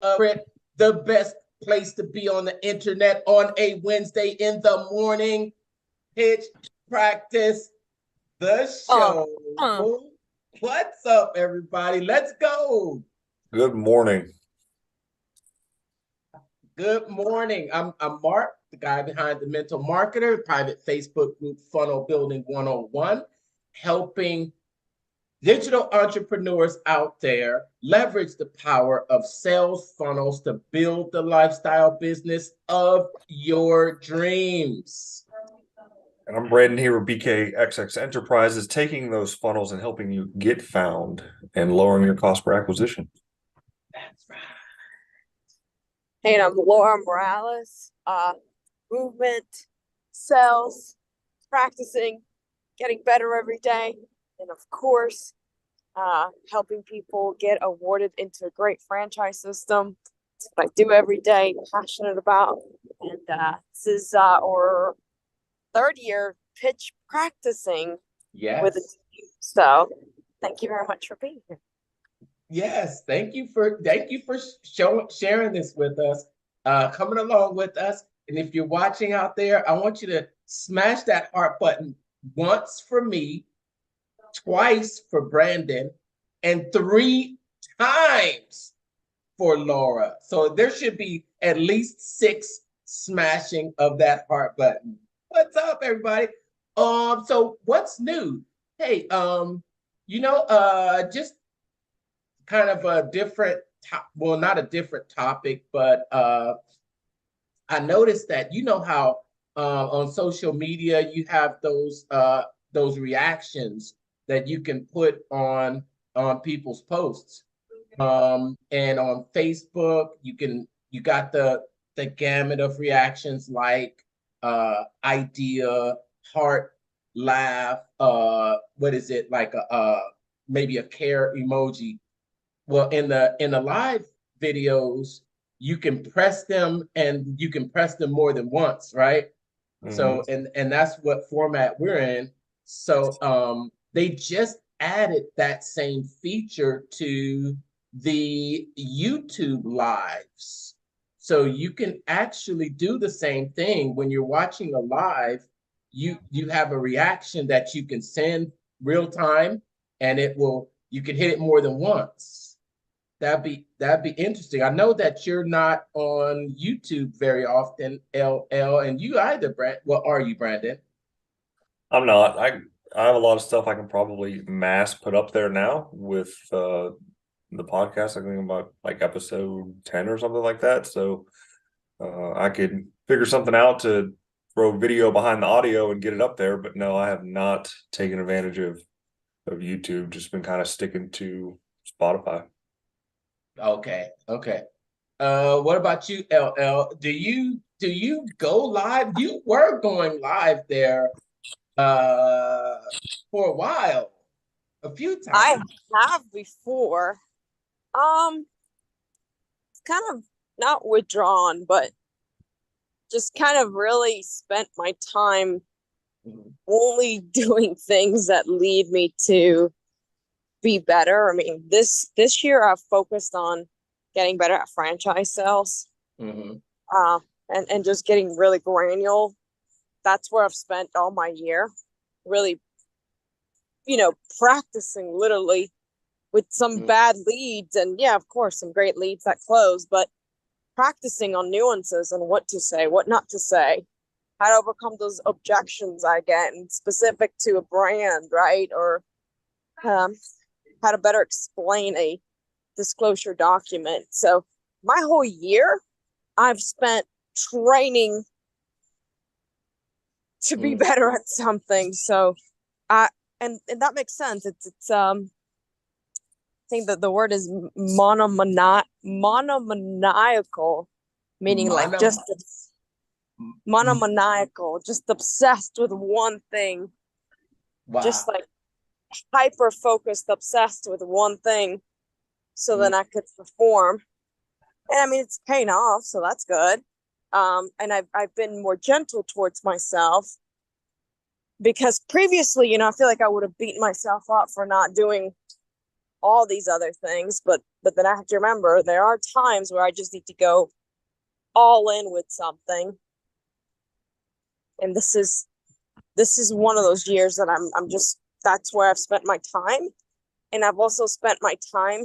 The best place to be on the internet on a Wednesday in the morning. Pitch practice the Oh, show. huh. What's up, everybody? Let's go. Good morning. Good morning. I'm Mark, the guy behind the Mental Marketer, private Facebook group Funnel Building 101, helping digital entrepreneurs out there leverage the power of sales funnels to build the lifestyle business of your dreams. And I'm Brandon here with BKXX Enterprises, taking those funnels and helping you get found and lowering your cost per acquisition. That's right. Hey, and I'm Laura Morales. Movement, sales, practicing, getting better every day, and of course, helping people get awarded into a great franchise system. It's what I do every day, passionate about. And this is our third year pitch practicing with a Yes. team. So thank you very much for being here. Yes. Thank you for sharing this with us, coming along with us. And if you're watching out there, I want you to smash that heart button once for me, twice for Brandon, and 3 times for Laura. So there should be at least 6 smashing of that heart button. What's up, everybody? So what's new? Hey, just kind of a different well, not a different topic, but I noticed that how on social media you have those reactions that you can put on people's posts. And on Facebook, you got the gamut of reactions like idea, heart, laugh, what is it, like maybe a care emoji. Well, in the live videos, you can press them and you can press them more than once, right? So and that's what format we're in. So they just added that same feature to the YouTube lives. So you can actually do the same thing when you're watching a live. You have a reaction that you can send real time, and you can hit it more than once. That'd be interesting. I know that you're not on YouTube very often, LL, and you either, Brand. Well, are you, Brandon? I'm not. I have a lot of stuff I can probably mass put up there now with the podcast. I think about like episode 10 or something like that. So I could figure something out to throw video behind the audio and get it up there. But no, I have not taken advantage of YouTube. Just been kind of sticking to Spotify. Okay, okay. What about you, LL? Do you go live? You were going live there uh for a while, a few I times. have before. Um, it's kind of not withdrawn, but just kind of really spent my time Mhm. only doing things that lead me to be better. I mean, this year I've focused on getting better at franchise sales, Mhm. uh, and just getting really granular. That's where I've spent all my year, really, practicing literally with some Mhm. bad leads, and yeah, of course, some great leads that close, but practicing on nuances and what to say, what not to say, how to overcome those objections I get, and specific to a brand, right? Or um, how to better explain a disclosure document. So my whole year, I've spent training to be Mhm. better at something. So I and that makes sense. It's I think that the word is monomaniacal, meaning like Mono, just monomaniacal, just obsessed with one thing, just wow. like hyper focused, obsessed with one thing, so Mhm. then I could perform. And I mean, it's paying off, so that's good. And I've been more gentle towards myself because previously, I feel like I would have beaten myself up for not doing all these other things, but then I have to remember there are times where I just need to go all in with something. And this is one of those years that I'm just, that's where I've spent my time. And I've also spent my time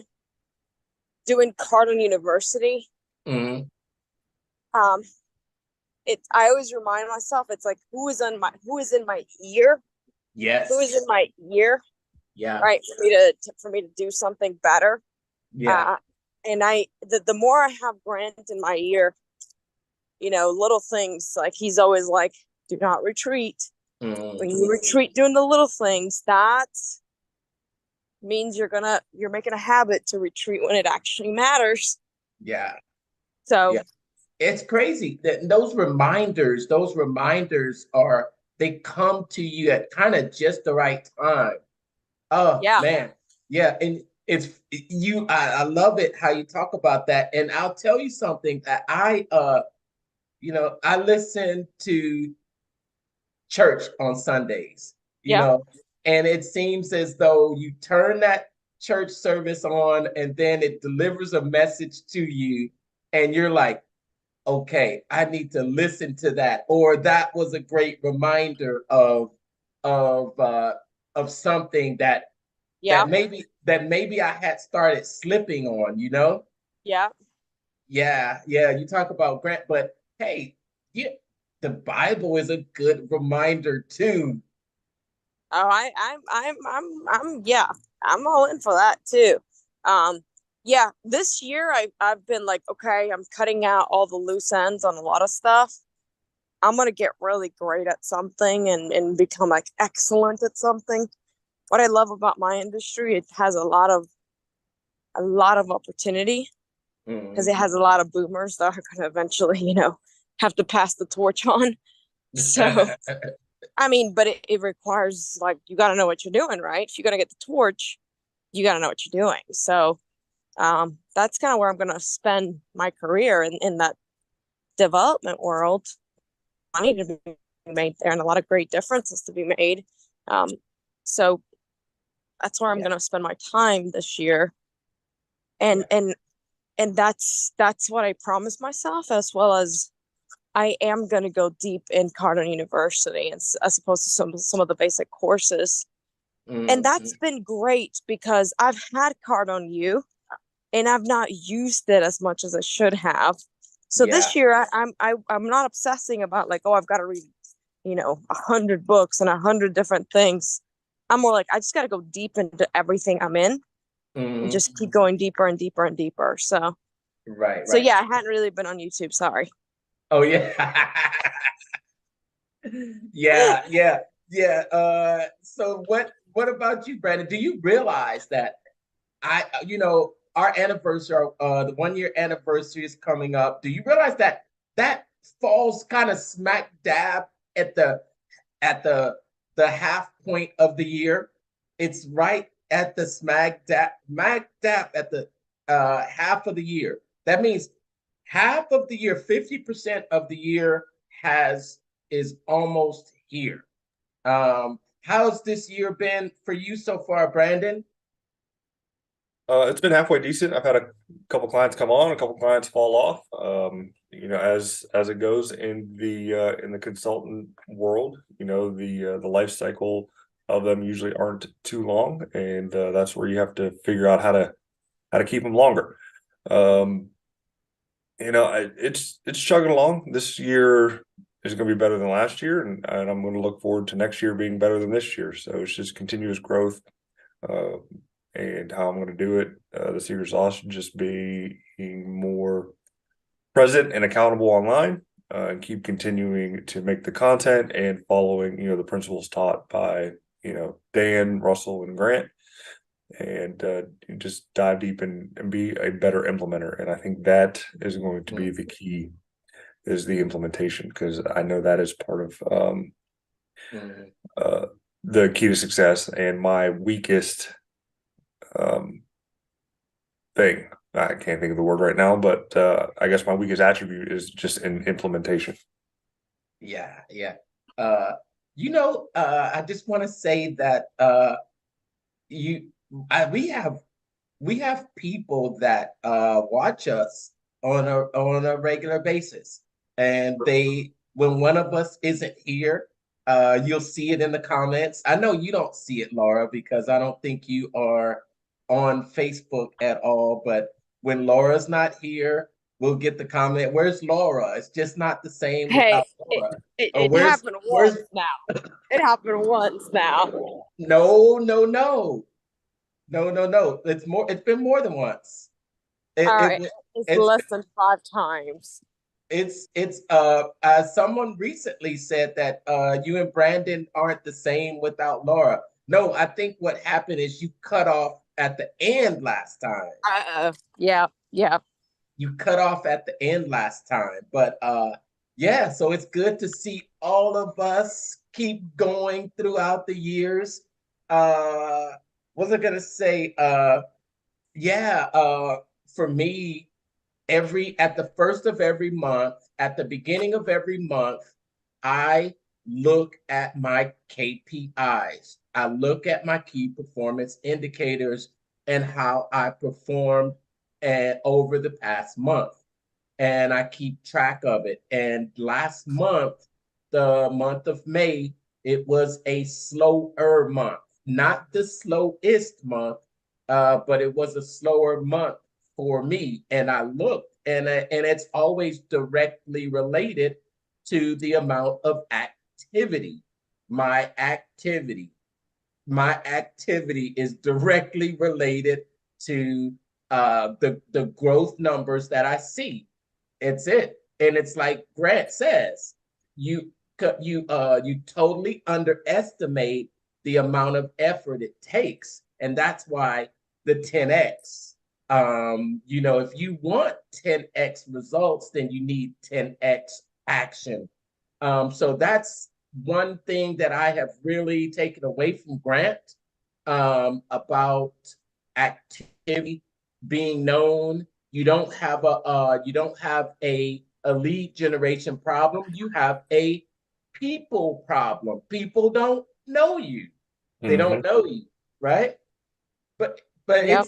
doing Cardone University. Mm-hmm. I always remind myself, it's like, who is in my ear? Yes. Who is in my ear? Yeah. Right. For me to do something better. Yeah. And the more I have Grant in my ear, little things, like he's always like, do not retreat. Mm-hmm. When you retreat doing the little things, that means you're making a habit to retreat when it actually matters. Yeah. So yeah. It's crazy that those reminders they come to you at kind of just the right time. Oh yeah. man. Yeah. And I love it how you talk about that. And I'll tell you something that I listen to church on Sundays, Yeah. and it seems as though you turn that church service on and then it delivers a message to you, and you're like, okay, I need to listen to that, or that was a great reminder of something that Yeah. maybe I had started slipping on, Yeah. Yeah, you talk about Grant, but hey, yeah, the Bible is a good reminder too. Oh, yeah, I'm all in for that too. Yeah, this year I've been like, okay, I'm cutting out all the loose ends on a lot of stuff. I'm gonna get really great at something and become like excellent at something. What I love about my industry, it has a lot of opportunity because it has a lot of boomers that are gonna eventually, have to pass the torch on. So I mean, but it requires, like, you got to know what you're doing, right? If you're going to get the torch, you got to know what you're doing. So that's kind of where I'm going to spend my career in that development world. Money to be made there and a lot of great differences to be made. So that's where I'm going to spend my time this year. And that's what I promised myself, as well as I am going to go deep in Cardone University, as opposed to some of the basic courses. And that's been great because I've had Cardone U and I've not used it as much as I should have. So this year I'm not obsessing about like, oh, I've got to read, 100 books and 100 different things. I'm more like, I just got to go deep into everything I'm in and just keep going deeper and deeper and deeper. So right. So yeah, I hadn't really been on YouTube. Sorry. Oh yeah. Yeah. So what about you, Brandon? Do you realize that our anniversary, the 1 year anniversary is coming up. Do you realize that falls kind of smack dab at the half point of the year? It's right at the smack dab at the half of the year. That means half of the year, 50% of the year is almost here. How's this year been for you so far, Brandon? It's been halfway decent. I've had a couple clients come on, a couple clients fall off. As it goes in the consultant world, the life cycle of them usually aren't too long, and that's where you have to figure out how to keep them longer. It's chugging along. This year is going to be better than last year, and I'm going to look forward to next year being better than this year. So it's just continuous growth. And how I'm going to do it. The secret sauce should just being more present and accountable online, and keep continuing to make the content and following, the principles taught by, Dan, Russell, and Grant, and just dive deep and be a better implementer. And I think that is going to be the key, is the implementation, because I know that is part of the key to success, and my weakest thing. I can't think of the word right now, but I guess my weakest attribute is just in implementation. Yeah. I just want to say that we have we have people that watch us on a regular basis, and when one of us isn't here, you'll see it in the comments. I know you don't see it, Laura, because I don't think you are on Facebook at all. But when Laura's not here, we'll get the comment, "Where's Laura? It's just not the same Hey, without Laura." Or it happened where's once now. It happened once now. no, no, no. No, no, no. It's more. It's been more than once. It, All it right, it's it's less than 5 times. it's someone recently said that you and Brandon aren't the same without Laura. No, I think what happened is you cut off at the end last time. Yeah, yeah. You cut off at the end last time. But yeah, so it's good to see all of us keep going throughout the years. What was I gonna say? Yeah, for me, every at the first of every month, at the beginning of every month, I look at my KPIs. I look at my key performance indicators and how I performed and over the past month. And I keep track of it. And last month, the month of May, it was a slower month, not the slowest month, but it was a slower month for me. And I looked, and it's always directly related to the amount of activity. My activity, my activity is directly related to the growth numbers that I see. It's it, and it's like Grant says, you you totally underestimate the amount of effort it takes, and that's why the 10x. You know, if you want 10x results, then you need 10x action. So that's one thing that I have really taken away from Grant about activity being known. You don't have a lead generation problem. You have a people problem. People don't know you. They Mm-hmm. don't know you, right? But but Yep.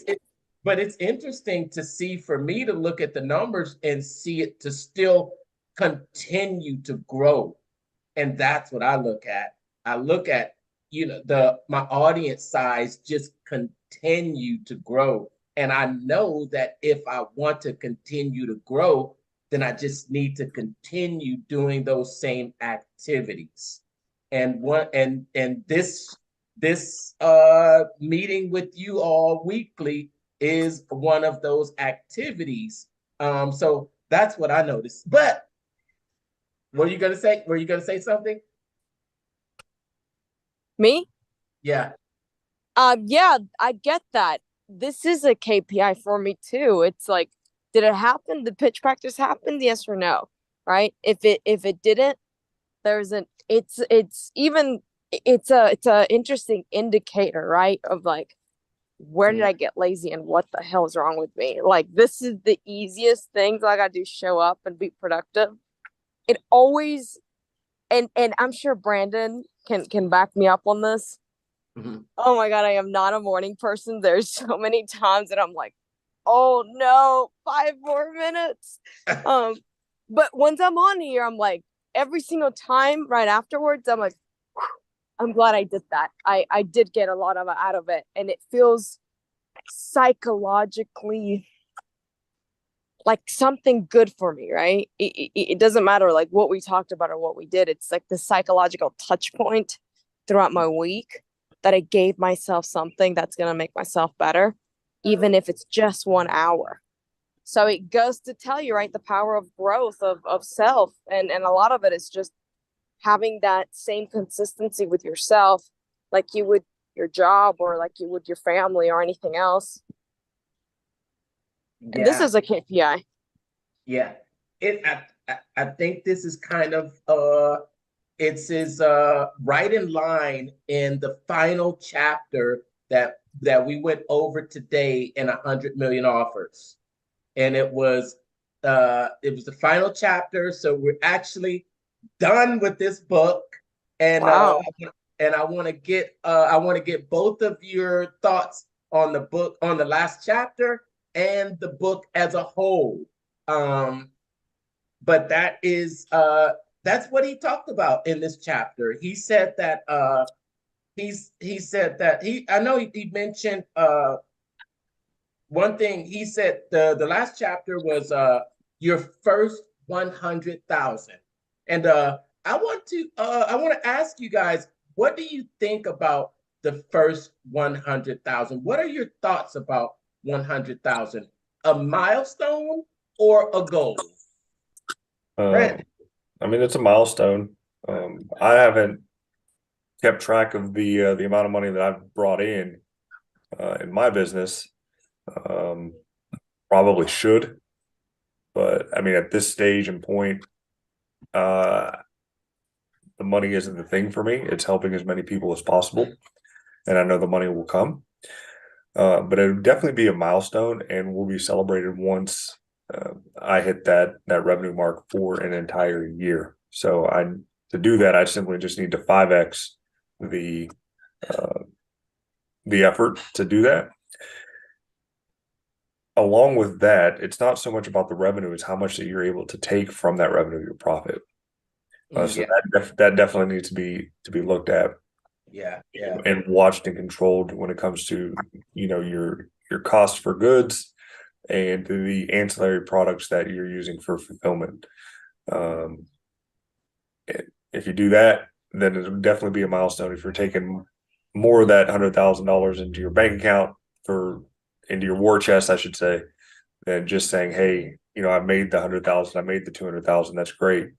but it's interesting to see, for me to look at the numbers and see it to still continue to grow. And that's what I look at. I look at, you know, the my audience size just continue to grow. And I know that if I want to continue to grow, then I just need to continue doing those same activities. And this meeting with you all weekly is one of those activities. So that's what I noticed. But what are you gonna say? Were you gonna say something? Me? Yeah. Yeah, I get that. This is a KPI for me too. It's like, did it happen? Did pitch practice happen? Yes or no? Right? If it didn't, there's an it's a interesting indicator, right? Of like, where did I get lazy and what the hell is wrong with me? Like, this is the easiest things I gotta do, show up and be productive. It always, and I'm sure Brandon can back me up on this. Mhm. Oh my God, I am not a morning person. There's so many times that I'm like, oh no, 5 more minutes. Um, but once I'm on here, I'm like, every single time right afterwards, I'm like, I'm glad I did that. I did get a lot of out of it, and it feels psychologically like something good for me, right? It doesn't matter like what we talked about or what we did. It's like the psychological touch point throughout my week that I gave myself something that's going to make myself better, even if it's just 1 hour. So it goes to tell you, right, the power of growth of self. And a lot of it is just having that same consistency with yourself, like you would your job or like you would your family or anything else. And this Yeah. is a KPI. Yeah. I think this is kind of it's is right in line in the final chapter that we went over today in 100 million offers. And it was the final chapter. So we're actually done with this book. And Wow. I want to get both of your thoughts on the book, on the last chapter, and the book as a whole. But that's what he talked about in this chapter. He said that I know he mentioned one thing. He said the last chapter was your first 100,000. And I want to ask you guys, what do you think about the first 100,000? What are your thoughts about 100,000? A milestone or a goal? Brent? I mean, it's a milestone. I haven't kept track of the amount of money that I've brought in my business. Probably should, but I mean, at this stage and point, the money isn't the thing for me. It's helping as many people as possible, and I know the money will come. But it would definitely be a milestone, and will be celebrated once I hit that revenue mark for an entire year. So to do that, I simply just need to 5x the effort to do that. Along with that, it's not so much about the revenue; it's how much that you're able to take from that revenue, your profit. So that definitely needs to be looked at. Yeah. And watched and controlled when it comes to, your cost for goods and the ancillary products that you're using for fulfillment. If you do that, then it'll definitely be a milestone. If you're taking more of that $100,000 into your bank account into your war chest, I should say, than just saying, hey, I made the 100,000, I made the 200,000, that's great.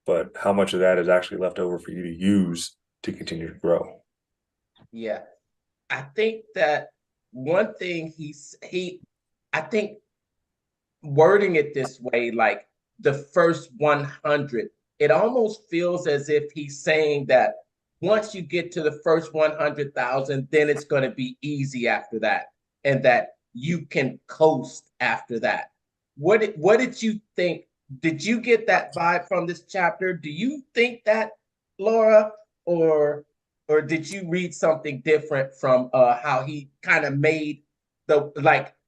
But how much of that is actually left over for you to use to continue to grow? Yeah. I think that one thing I think wording it this way, like the first 100, it almost feels as if he's saying that once you get to the first 100,000, then it's going to be easy after that, and that you can coast after that. What did you think? Did you get that vibe from this chapter? Do you think that, Laura, or did you read something different from how he kind of made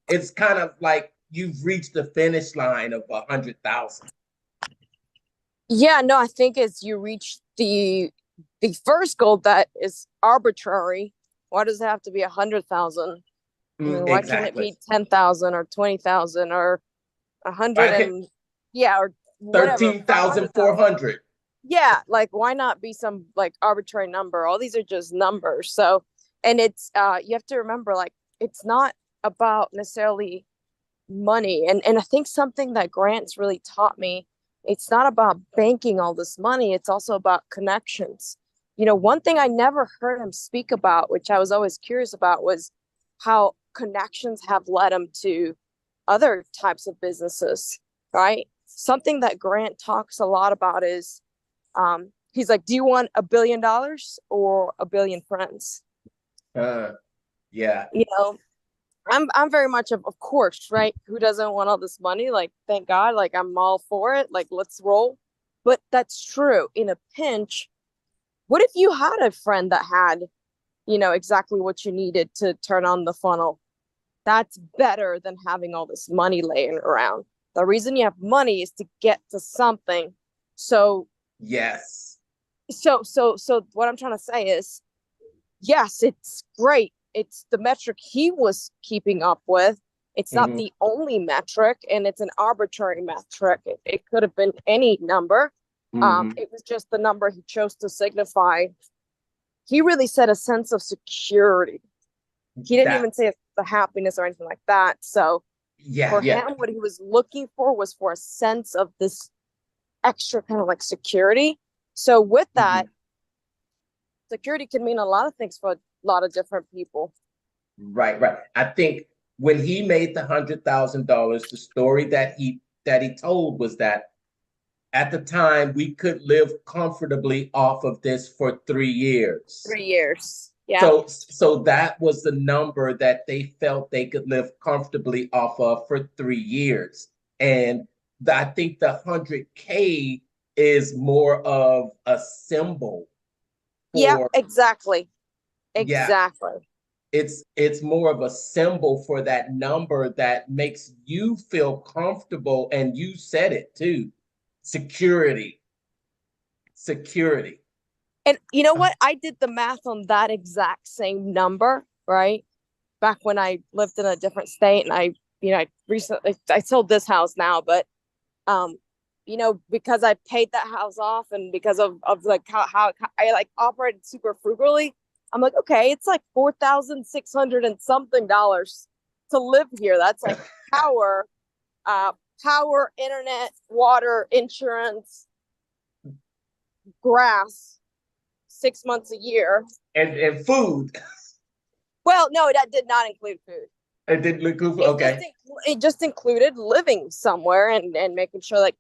it's kind of like you've reached the finish line of 100,000? Yeah, no, I think as you reach the first goal that is arbitrary, why does it have to be 100,000? I mean, why can't it be 10,000 or 20,000 or 100 and or whatever, 13,400? Yeah, like why not be some like arbitrary number? All these are just numbers. So, and it's you have to remember, like, it's not about necessarily money. And I think something that Grant's really taught me, it's not about banking all this money, it's also about connections. One thing I never heard him speak about, which I was always curious about, was how connections have led him to other types of businesses, right? Something that Grant talks a lot about is he's like, do you want $1 billion or 1 billion friends? Yeah. I'm very much of course, right? Who doesn't want all this money? Like, thank God, like I'm all for it. Like, let's roll. But that's true. In a pinch, what if you had a friend that had, exactly what you needed to turn on the funnel? That's better than having all this money laying around. The reason you have money is to get to something. So yes. So what I'm trying to say is, yes, it's great. It's the metric he was keeping up with. It's not the only metric, and it's an arbitrary metric. It could have been any number. It was just the number he chose to signify. He really said a sense of security. He didn't even say the happiness or anything like that. So for him, what he was looking for was for a sense of this extra kind of like security. So with that, security can mean a lot of things for a lot of different people. Right. I think when he made the $100,000, the story that he told was that at the time we could live comfortably off of this for 3 years. 3 years. Yeah. So that was the number that they felt they could live comfortably off of for 3 years. And I think the 100K is more of a symbol. Yeah, exactly. Exactly. it's more of a symbol for that number that makes you feel comfortable. And you said it too. Security. Security. And you know what? I did the math on that exact same number, right? Back when I lived in a different state, and I recently I sold this house now, but because I paid that house off, and because of like how I like operated super frugally, I'm like, okay, it's like $4,600 and something dollars to live here. That's like power, internet, water, insurance, grass, 6 months a year, and food. Well, no, that did not include food. It didn't include food. Okay. It just included living somewhere and making sure like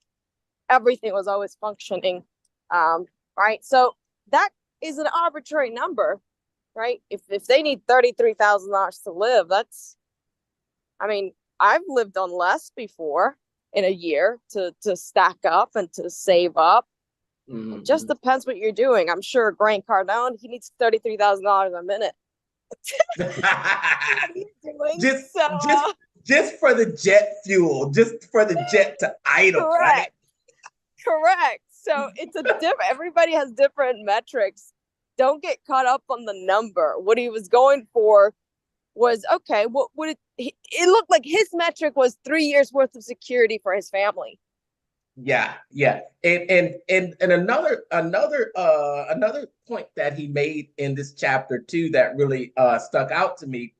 everything was always functioning. Right. So that is an arbitrary number, right? If they need $33,000 to live, I've lived on less before in a year to stack up and to save up. It just depends what you're doing. I'm sure Grant Cardone, he needs $33,000 a minute. Just for the jet fuel, just for the jet to idle. Correct. Right? Correct. So it's a different, everybody has different metrics. Don't get caught up on the number. What he was going for was, okay, what would it looked like his metric was 3 years worth of security for his family. Yeah. And another point that he made in this chapter too that really stuck out to me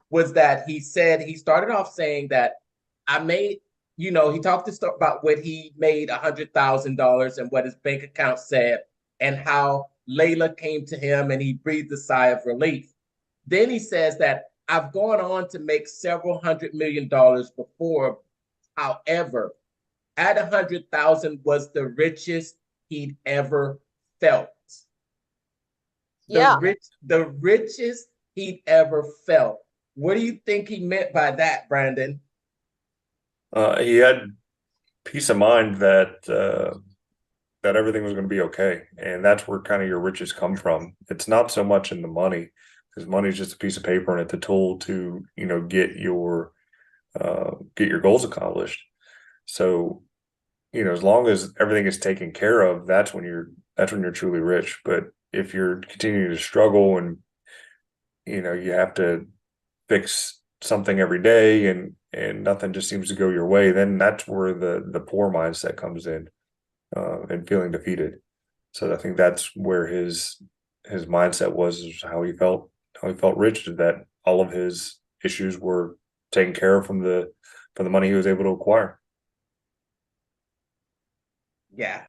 was that he said, he started off saying that I made, he talked about what he made $100,000 and what his bank account said, and how Layla came to him and he breathed a sigh of relief. Then he says that I've gone on to make several $100 million before. However, at 100,000 was the richest he'd ever felt. The richest he'd ever felt. What do you think he meant by that, Brandon? He had peace of mind that everything was going to be okay, and that's where kind of your riches come from. It's not so much in the money, because money is just a piece of paper and it's a tool to get your goals accomplished. So, as long as everything is taken care of, that's when you're truly rich. But if you're continuing to struggle and you have to fix something every day and nothing just seems to go your way, then that's where the poor mindset comes in, and feeling defeated. So I think that's where his mindset was how he felt rich, that all of his issues were taken care of from the money he was able to acquire. Yeah.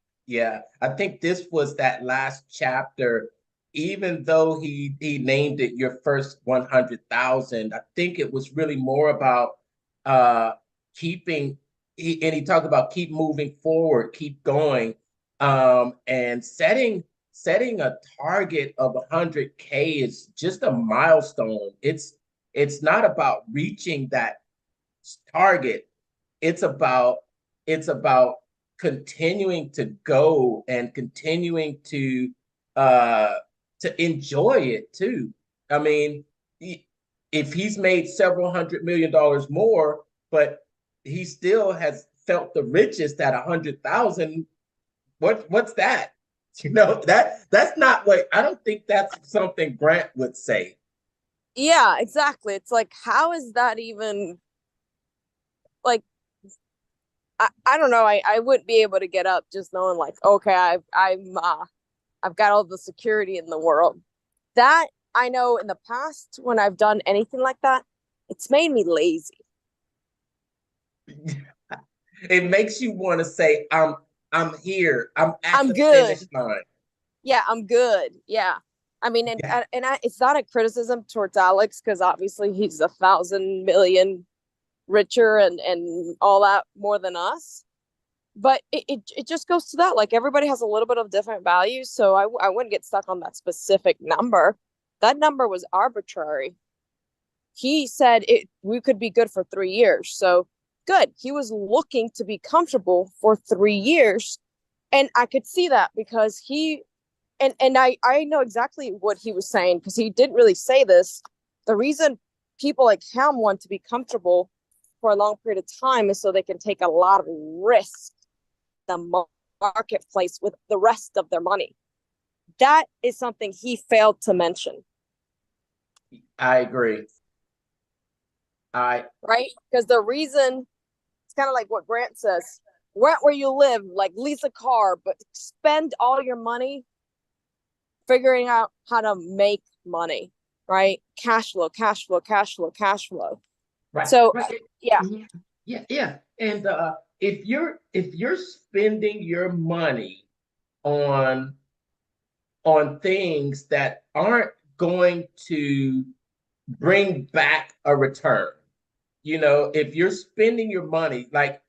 I think this was that last chapter. Even though he named it Your First 100,000, I think it was really more about keeping. He talked about keep moving forward, keep going, and setting a target of 100K is just a milestone. It's not about reaching that target. It's about continuing to go and continuing to enjoy it too. I mean, if he's made several $100 million more, but he still has felt the richest at 100,000, what's that? That's not what, I don't think that's something Grant would say. Yeah, exactly. It's like, how is that even like, I don't know. I wouldn't be able to get up just knowing like, okay, I've got all the security in the world. That I know in the past when I've done anything like that, it's made me lazy. It makes you want to say, I'm here. I'm good. Finish line. Yeah, I'm good. Yeah. I mean, it's not a criticism towards Alex, because obviously he's 1,000 million richer and all that more than us. But it just goes to that, like, everybody has a little bit of different values. So I wouldn't get stuck on that specific number. That number was arbitrary. He said we could be good for 3 years. So good. He was looking to be comfortable for 3 years. And I could see that because I know exactly what he was saying, because he didn't really say this. The reason people like him want to be comfortable for a long period of time is so they can take a lot of risk in the marketplace with the rest of their money. That is something he failed to mention. I agree. Right? Because the reason, it's kind of like what Grant says, rent where you live, like lease a car, but spend all your money figuring out how to make money, right? Cash flow, cash flow, cash flow, cash flow. Right. So right. yeah. Yeah. And if you're spending your money on things that aren't going to bring back a return, if you're spending your money like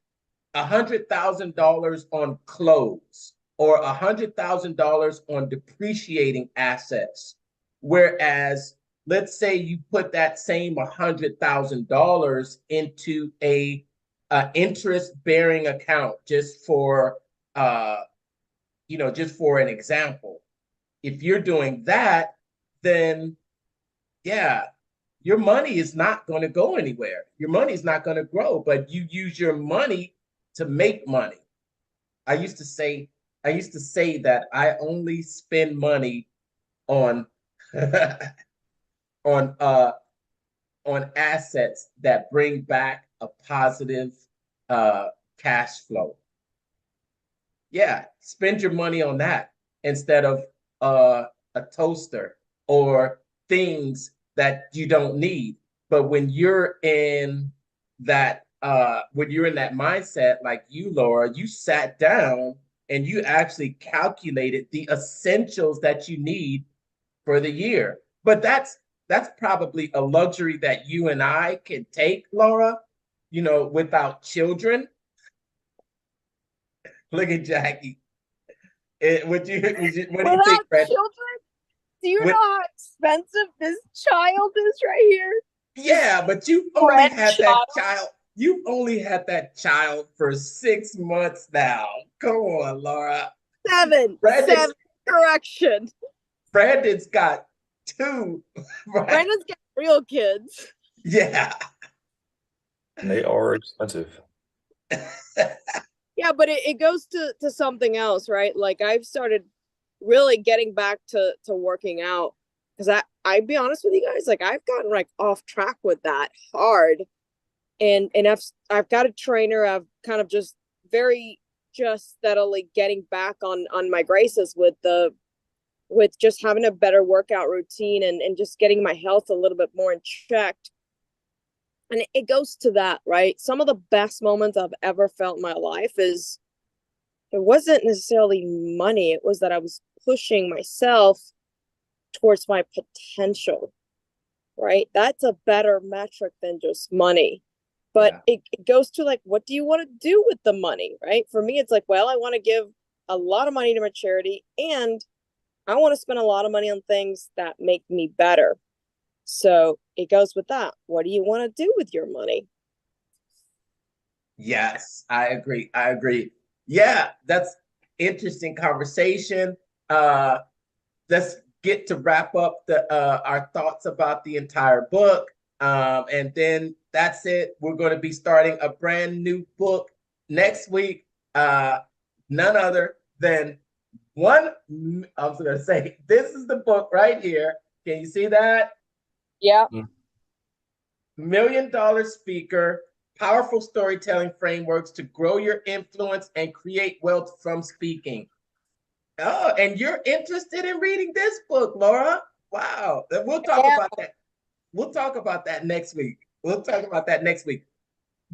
$100,000 on clothes or $100,000 on depreciating assets, whereas let's say you put that same $100,000 into a interest-bearing account, just for just for an example. If you're doing that, then yeah, your money is not going to go anywhere. Your money is not going to grow, but you use your money to make money. I used to say that I only spend money on on assets that bring back a positive cash flow. Yeah, spend your money on that instead of a toaster or things that you don't need. But when you're in that mindset, like you, Laura, you sat down and you actually calculated the essentials that you need for the year. But that's probably a luxury that you and I can take, Laura, without children. Look at Jackie. What do you think, Fred? Children? Do you know how expensive this child is right here? Yeah, but you've only had that child. You've only had that child for 6 months now. Come on, Laura. Seven. Correction. Brandon's got 2. Right? Brandon's got real kids. Yeah. They are expensive. Yeah, but it goes to something else, right? Like I've started really getting back to working out, because I'd be honest with you guys, like I've gotten like off track with that hard, and I've got a trainer. I've kind of just steadily getting back on my graces with just having a better workout routine and just getting my health a little bit more in check. And it goes to that, right? Some of the best moments I've ever felt in my life is, it wasn't necessarily money. It was that I was pushing myself towards my potential, right? That's a better metric than just money. But it goes to like, what do you want to do with the money, right? For me, it's like, well, I want to give a lot of money to my charity, and I want to spend a lot of money on things that make me better. So it goes with that. What do you want to do with your money? Yes, I agree. Yeah, that's interesting conversation. Let's get to wrap up our thoughts about the entire book. And then that's it. We're going to be starting a brand new book next week. None other than I was going to say, this is the book right here. Can you see that? Yeah. $1 Million Speaker, Powerful Storytelling Frameworks to Grow Your Influence and Create Wealth from Speaking. Oh, and you're interested in reading this book, Laura? Wow. We'll talk about that. We'll talk about that next week.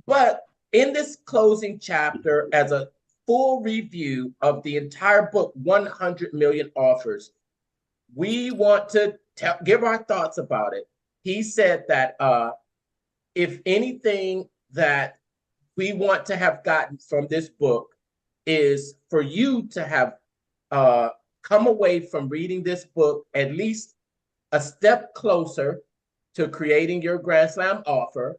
But in this closing chapter, as a full review of the entire book, 100 Million Offers, we want to give our thoughts about it. He said that if anything that we want to have gotten from this book is for you to have come away from reading this book at least a step closer to creating your Grand Slam offer,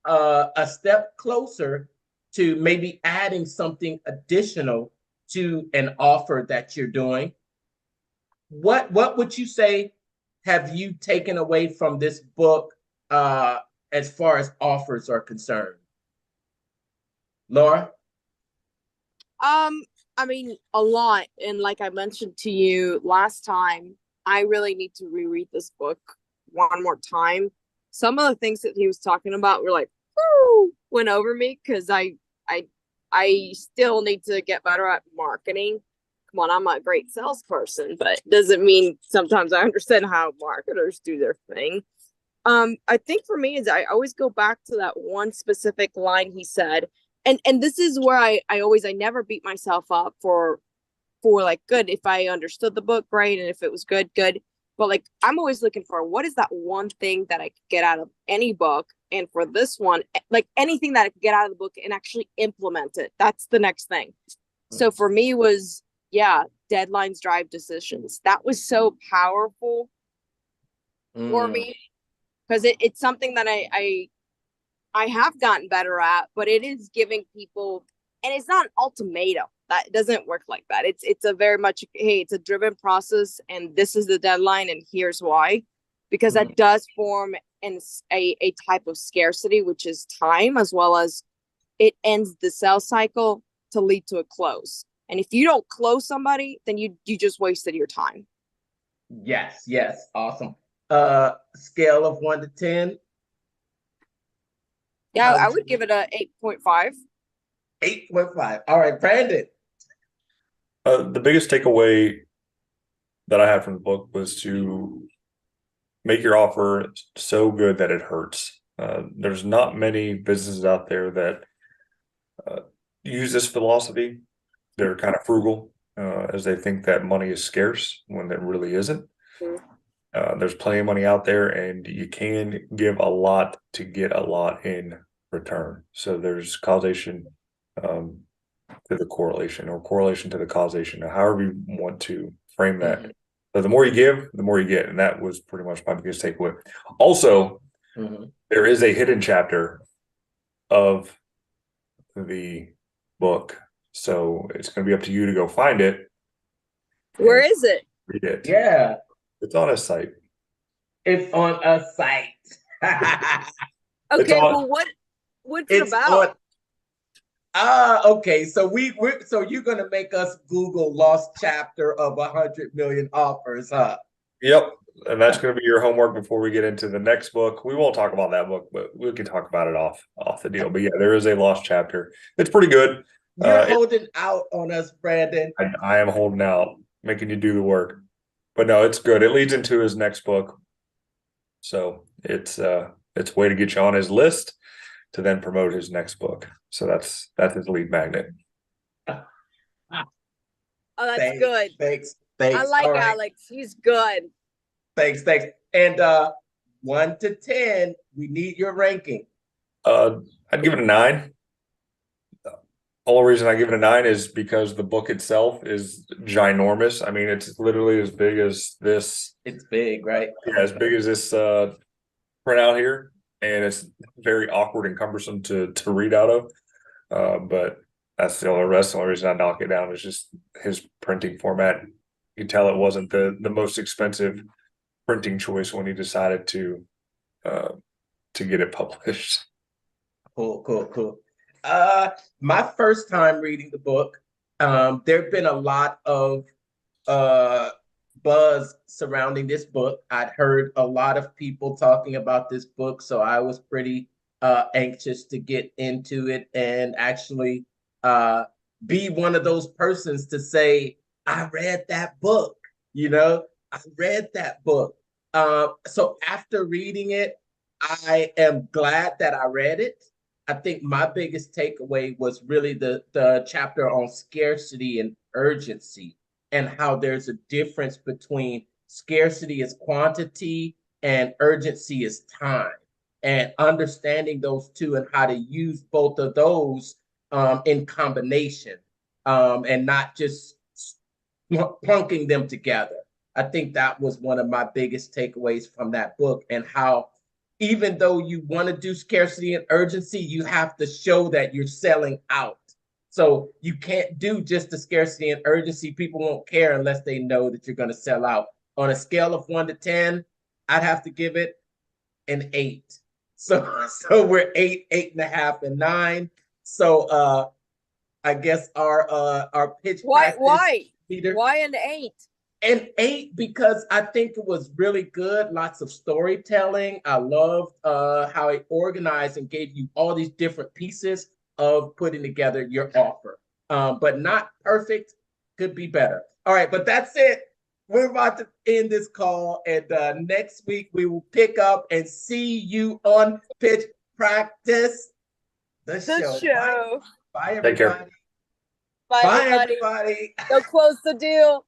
a step closer to maybe adding something additional to an offer that you're doing. What would you say have you taken away from this book as far as offers are concerned? Laura? I mean, a lot. And like I mentioned to you last time, I really need to reread this book one more time. Some of the things that he was talking about were like, woo, went over me because I still need to get better at marketing. Come on, I'm a great salesperson, but doesn't mean sometimes I understand how marketers do their thing. I think for me is I always go back to that one specific line he said, and this is where I never beat myself up for like, good, if I understood the book, great, and if it was good, but like I'm always looking for what is that one thing that I could get out of any book, and for this one, like anything that I could get out of the book and actually implement it, that's the next thing. So for me was, yeah, deadlines drive decisions. That was so powerful for me because it's something that I have gotten better at, but it is giving people, and it's not an ultimatum. That doesn't work like that. It's a very much, hey, it's a driven process, and this is the deadline, and here's why, because that does form a type of scarcity, which is time, as well as it ends the sales cycle to lead to a close. And if you don't close somebody, then you just wasted your time. Yes, awesome. Scale of 1 to 10. Yeah, I would give it a 8.5. 8.5. All right, Brandon. The biggest takeaway that I had from the book was to make your offer so good that it hurts. There's not many businesses out there that use this philosophy. They're kind of frugal, as they think that money is scarce when it really isn't. There's plenty of money out there, and you can give a lot to get a lot in return. So there's causation to the correlation, or correlation to the causation, or however you want to frame that. So the more you give, the more you get. And that was pretty much my biggest takeaway. Also, there is a hidden chapter of the book. So it's going to be up to you to go find it. Where is it? Read it. Yeah. It's on a site. It's on a site. Okay, well, what's it about? Okay. So so you're gonna make us Google lost chapter of 100 million offers, huh? Yep. And that's going to be your homework before we get into the next book. We won't talk about that book, but we can talk about it off the deal. But yeah, there is a lost chapter. It's pretty good. You're holding out on us, Brandon. I am holding out, making you do the work. But no, it's good. It leads into his next book. So it's a way to get you on his list to then promote his next book. So that's his lead magnet. Oh, that's good. Thanks. I like Alex. He's good. Thanks. And 1 to 10, we need your ranking. I'd give it a 9. Only reason I give it a 9 is because the book itself is ginormous. I mean, it's literally as big as this. It's big, right? Yeah, as big as this printout here, and it's very awkward and cumbersome to read out of. But that's the only reason I knock it down is just his printing format. You can tell it wasn't the most expensive printing choice when he decided to get it published. Cool. My first time reading the book, there have been a lot of buzz surrounding this book. I'd heard a lot of people talking about this book, so I was pretty anxious to get into it and actually be one of those persons to say, I read that book, I read that book. So after reading it, I am glad that I read it. I think my biggest takeaway was really the chapter on scarcity and urgency, and how there's a difference between scarcity as quantity and urgency as time, and understanding those two and how to use both of those in combination, and not just plunking them together. I think that was one of my biggest takeaways from that book, and how even though you want to do scarcity and urgency, you have to show that you're selling out. So you can't do just the scarcity and urgency. People won't care unless they know that you're going to sell out. On a scale of 1 to 10, I'd have to give it an 8. So we're 8, 8.5, and 9. So I guess our pitch practice leader. Why an 8? An 8 because I think it was really good. Lots of storytelling. I loved how it organized and gave you all these different pieces of putting together your offer. But not perfect. Could be better. All right, but that's it. We're about to end this call, and next week we will pick up and see you on Pitch Practice, the show. Bye, everybody. Bye, everybody. Bye, everybody. Go close the deal.